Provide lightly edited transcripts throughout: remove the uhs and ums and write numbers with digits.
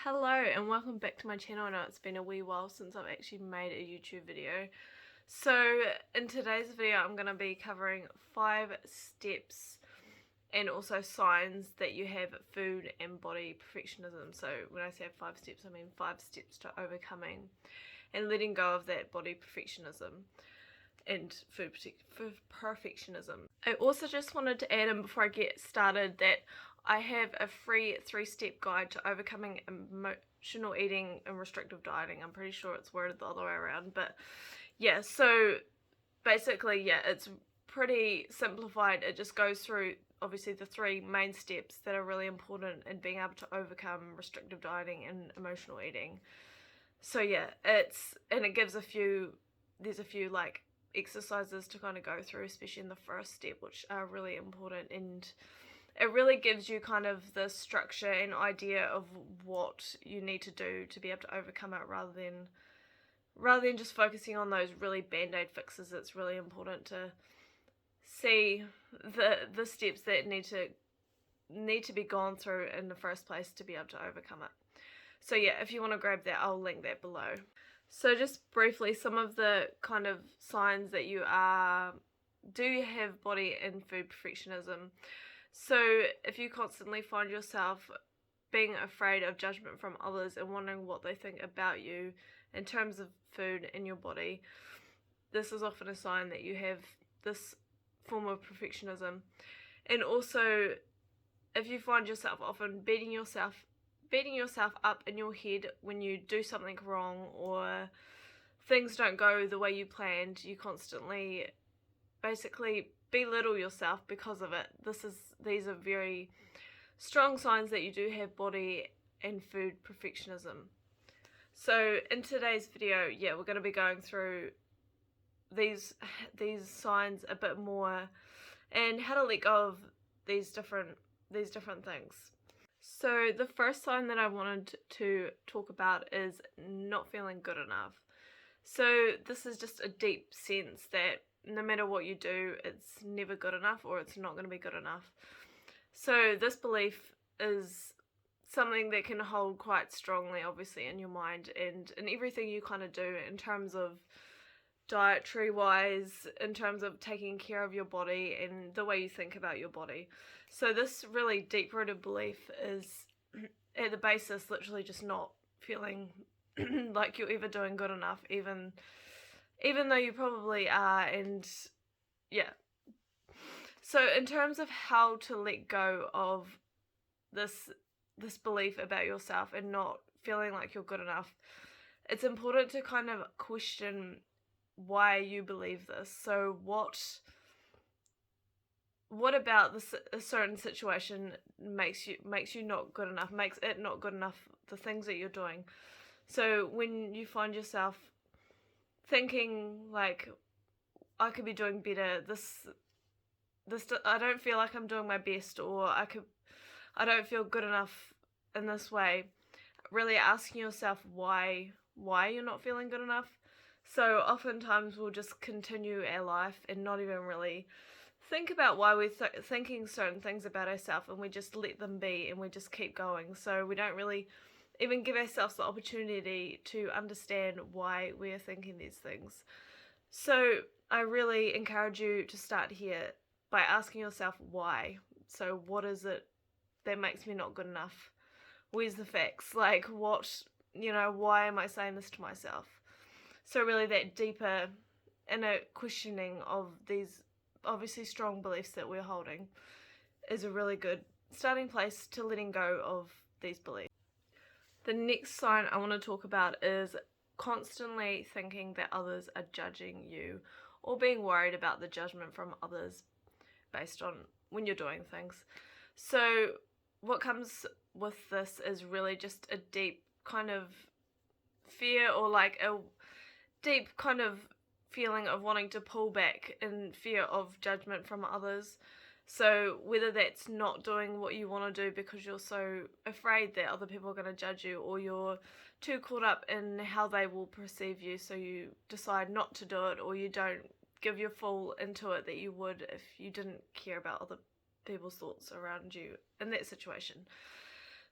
Hello and welcome back to my channel. I know it's been a wee while since I've actually made a YouTube video. So in today's video I'm going to be covering 5 steps and also signs that you have food and body perfectionism. So when I say 5 steps, I mean 5 steps to overcoming and letting go of that body perfectionism and food perfectionism. I also just wanted to add in before I get started that I have a free 3-step guide to overcoming emotional eating and restrictive dieting. I'm pretty sure it's worded the other way around, but yeah, so basically, yeah, it's pretty simplified. It just goes through obviously the 3 main steps that are really important in being able to overcome restrictive dieting and emotional eating. So yeah, it gives there's a few like exercises to kind of go through, especially in the first step, which are really important, and it really gives you kind of the structure and idea of what you need to do to be able to overcome it, rather than just focusing on those really band-aid fixes. It's really important to see the steps that need to be gone through in the first place to be able to overcome it. So yeah, if you want to grab that, I'll link that below. So just briefly, some of the kind of signs that you have body and food perfectionism. So if you constantly find yourself being afraid of judgment from others and wondering what they think about you in terms of food and your body, this is often a sign that you have this form of perfectionism. And also, if you find yourself often beating yourself up in your head when you do something wrong or things don't go the way you planned, you constantly basically belittle yourself because of it. These are very strong signs that you do have body and food perfectionism. So in today's video, yeah, we're going to be going through these signs a bit more and how to let go of these different things. So the first sign that I wanted to talk about is not feeling good enough. So this is just a deep sense that no matter what you do, it's never good enough, or it's not going to be good enough. So this belief is something that can hold quite strongly, obviously, in your mind and in everything you kind of do in terms of dietary wise, in terms of taking care of your body and the way you think about your body. So this really deep-rooted belief is at the basis literally just not feeling like you're ever doing good enough, even though you probably are. And yeah, so in terms of how to let go of this belief about yourself and not feeling like you're good enough, it's important to kind of question why you believe this. So what about a certain situation makes you not good enough, makes it not good enough, the things that you're doing. So when you find yourself thinking like, I could be doing better, this I don't feel like I'm doing my best, or I don't feel good enough in this way, really asking yourself why you're not feeling good enough. So oftentimes we'll just continue our life and not even really think about why we're thinking certain things about ourselves, and we just let them be and we just keep going. So we don't really even give ourselves the opportunity to understand why we're thinking these things. So I really encourage you to start here by asking yourself why. So what is it that makes me not good enough? Where's the facts? Like, what, why am I saying this to myself? So really that deeper inner questioning of these obviously strong beliefs that we're holding is a really good starting place to letting go of these beliefs. The next sign I want to talk about is constantly thinking that others are judging you, or being worried about the judgment from others based on when you're doing things. So what comes with this is really just a deep kind of fear, or like a deep kind of feeling of wanting to pull back in fear of judgment from others. So whether that's not doing what you want to do because you're so afraid that other people are going to judge you, or you're too caught up in how they will perceive you, so you decide not to do it, or you don't give your full into it that you would if you didn't care about other people's thoughts around you in that situation.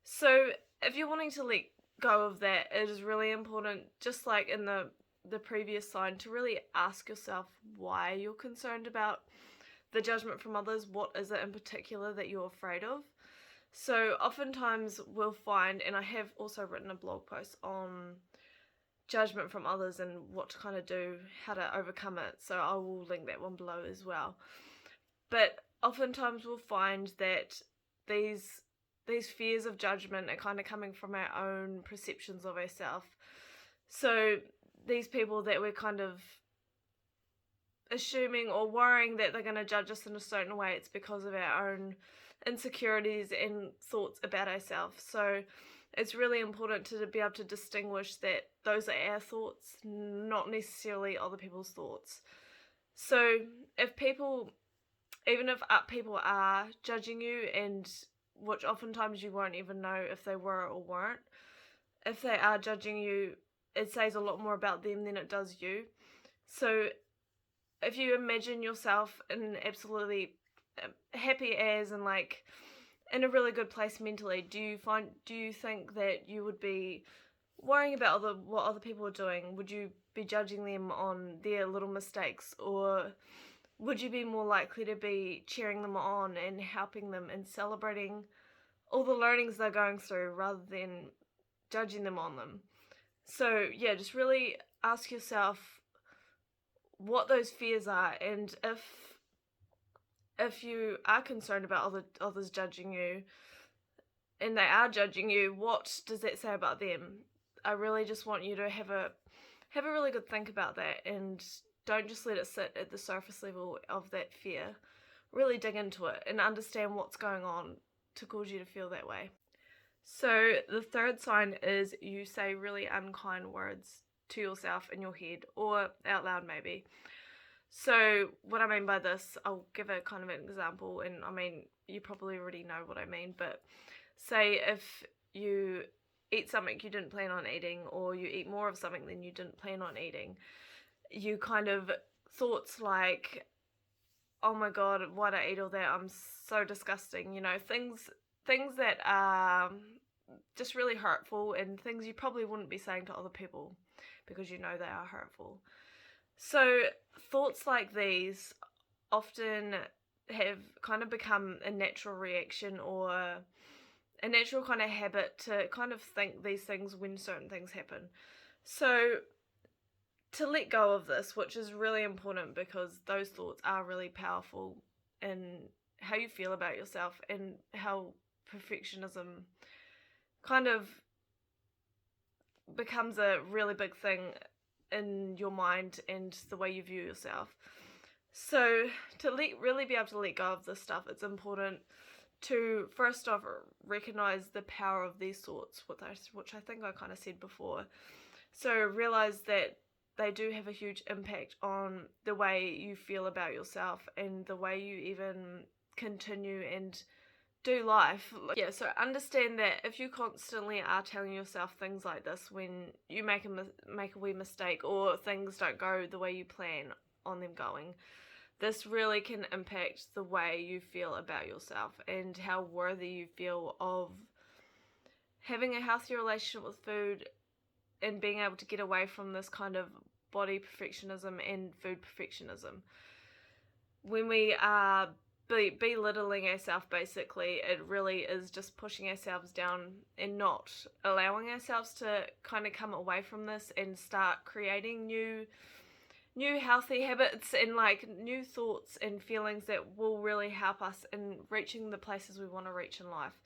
So if you're wanting to let go of that, it is really important, just like in the previous sign, to really ask yourself why you're concerned about the judgment from others. What is it in particular that you're afraid of? So oftentimes we'll find, and I have also written a blog post on judgment from others and what to kind of do, how to overcome it, so I will link that one below as well. But oftentimes we'll find that these fears of judgment are kind of coming from our own perceptions of ourselves. So these people that we're kind of assuming or worrying that they're going to judge us in a certain way, it's because of our own insecurities and thoughts about ourselves. So it's really important to be able to distinguish that those are our thoughts, not necessarily other people's thoughts. So if people, even if people are judging you, and which oftentimes you won't even know if they were or weren't, if they are judging you, it says a lot more about them than it does you. So if you imagine yourself in absolutely happy as, and like in a really good place mentally, do you think that you would be worrying about what other people are doing? Would you be judging them on their little mistakes, or would you be more likely to be cheering them on and helping them and celebrating all the learnings they're going through rather than judging them on them? So yeah, just really ask yourself what those fears are, and if you are concerned about others judging you, and they are judging you, what does that say about them? I really just want you to have a really good think about that, and don't just let it sit at the surface level of that fear. Really dig into it and understand what's going on to cause you to feel that way. So the third sign is you say really unkind words to yourself in your head, or out loud maybe. So what I mean by this, I'll give a kind of an example, and I mean, you probably already know what I mean, but say if you eat something you didn't plan on eating, or you eat more of something than you didn't plan on eating, you kind of thoughts like, oh my god, why'd I eat all that? I'm so disgusting. You know, things that are just really hurtful, and things you probably wouldn't be saying to other people because you know they are hurtful. So thoughts like these often have kind of become a natural reaction, or a natural kind of habit to kind of think these things when certain things happen. So to let go of this, which is really important because those thoughts are really powerful in how you feel about yourself, and how perfectionism kind of becomes a really big thing in your mind and the way you view yourself. So to really be able to let go of this stuff, it's important to first off recognize the power of these thoughts, which I think I kind of said before. So realize that they do have a huge impact on the way you feel about yourself and the way you even continue and do life. Yeah, so understand that if you constantly are telling yourself things like this when you make a wee mistake, or things don't go the way you plan on them going, this really can impact the way you feel about yourself and how worthy you feel of having a healthier relationship with food, and being able to get away from this kind of body perfectionism and food perfectionism. When we are belittling ourselves, basically, it really is just pushing ourselves down and not allowing ourselves to kind of come away from this and start creating new healthy habits and like new thoughts and feelings that will really help us in reaching the places we want to reach in life.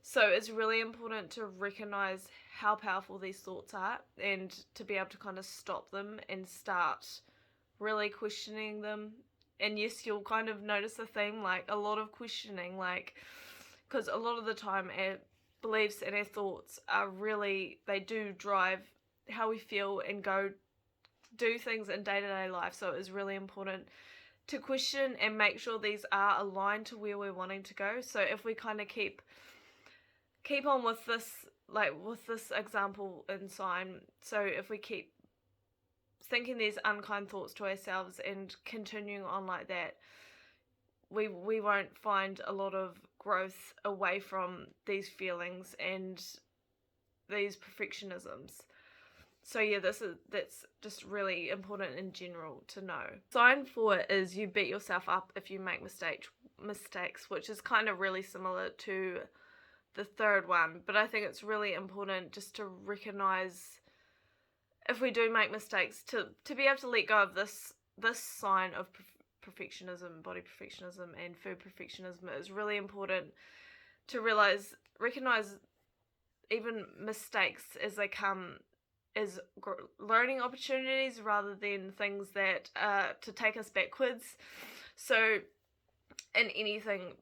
So it's really important to recognize how powerful these thoughts are, and to be able to kind of stop them and start really questioning them. And yes, you'll kind of notice a theme, like a lot of questioning, like, because a lot of the time our beliefs and our thoughts are really, they do drive how we feel and go do things in day-to-day life. So it is really important to question and make sure these are aligned to where we're wanting to go. So if we kind of keep on with this, like with this example in sign, so if we keep thinking these unkind thoughts to ourselves and continuing on like that, we won't find a lot of growth away from these feelings, and these perfectionisms. So yeah, that's just really important in general to know. Sign 4 is you beat yourself up if you make mistakes, which is kind of really similar to the third one, but I think it's really important just to recognize if we do make mistakes to be able to let go of this sign of perfectionism, body perfectionism and food perfectionism. Is really important to recognize even mistakes as they come as learning opportunities rather than things that to take us backwards. So in anything,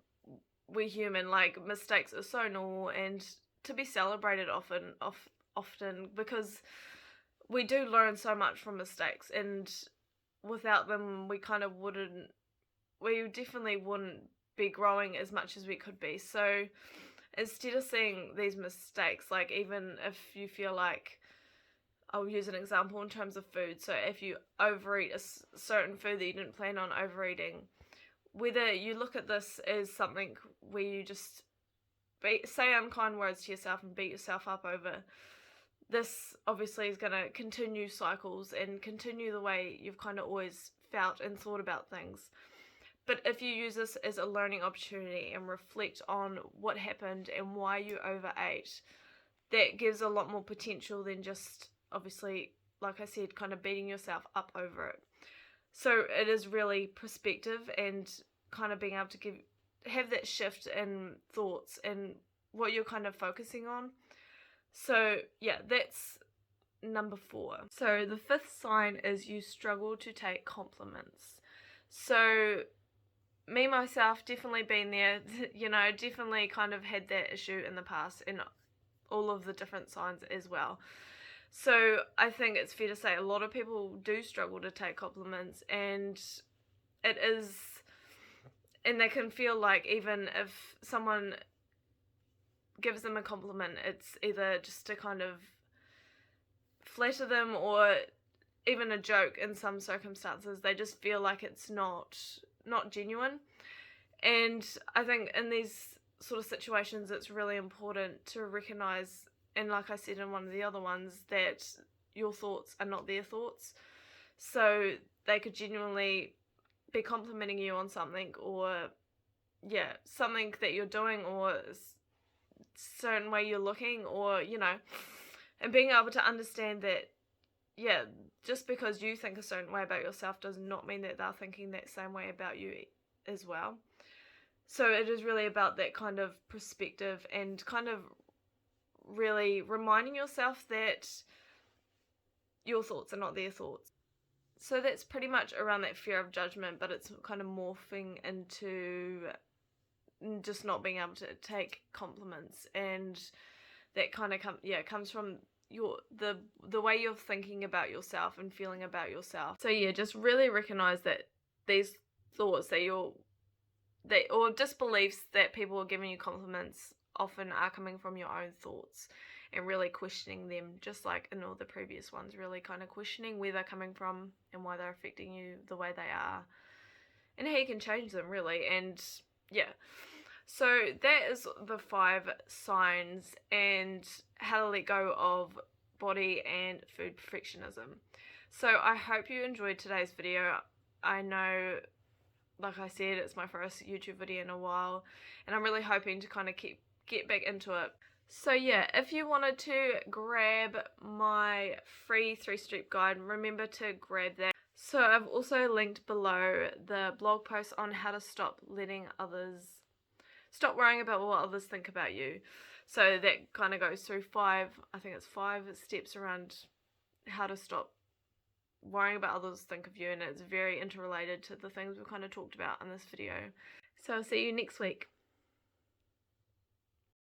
we're human. Like, mistakes are so normal and to be celebrated often because we do learn so much from mistakes, and without them we definitely wouldn't be growing as much as we could be. So instead of seeing these mistakes, like, even if you feel like, I'll use an example in terms of food. So if you overeat a certain food that you didn't plan on overeating, whether you look at this as something where you just say unkind words to yourself and beat yourself up over, this obviously is going to continue cycles and continue the way you've kind of always felt and thought about things. But if you use this as a learning opportunity and reflect on what happened and why you overate, that gives a lot more potential than just, obviously, like I said, kind of beating yourself up over it. So it is really perspective and kind of being able to have that shift in thoughts and what you're kind of focusing on. So yeah, that's number 4. So the 5th sign is you struggle to take compliments. So me, myself, definitely been there, definitely kind of had that issue in the past, and all of the different signs as well. So I think it's fair to say a lot of people do struggle to take compliments, and they can feel like even if someone gives them a compliment, it's either just to kind of flatter them or even a joke in some circumstances. They just feel like it's not genuine. And I think in these sort of situations, it's really important to recognize, and like I said in one of the other ones, that your thoughts are not their thoughts. So they could genuinely be complimenting you on something, or something that you're doing, or a certain way you're looking, or and being able to understand that just because you think a certain way about yourself does not mean that they're thinking that same way about you as well. So it is really about that kind of perspective and kind of really reminding yourself that your thoughts are not their thoughts. So that's pretty much around that fear of judgment, but it's kind of morphing into just not being able to take compliments, and that kind of comes from the way you're thinking about yourself and feeling about yourself. So just really recognize that these thoughts or just beliefs that people are giving you compliments often are coming from your own thoughts, and really questioning them, just like in all the previous ones, really kind of questioning where they're coming from and why they're affecting you the way they are and how you can change them, really. And so that is the 5 signs and how to let go of body and food perfectionism. So I hope you enjoyed today's video. I know, like I said, it's my first YouTube video in a while, and I'm really hoping to kind of get back into it. So if you wanted to grab my free 3-step guide, remember to grab that. So I've also linked below the blog post on how to stop worrying about what others think about you. So that kind of goes through 5 steps around how to stop worrying about others think of you, and it's very interrelated to the things we've kind of talked about in this video. So I'll see you next week.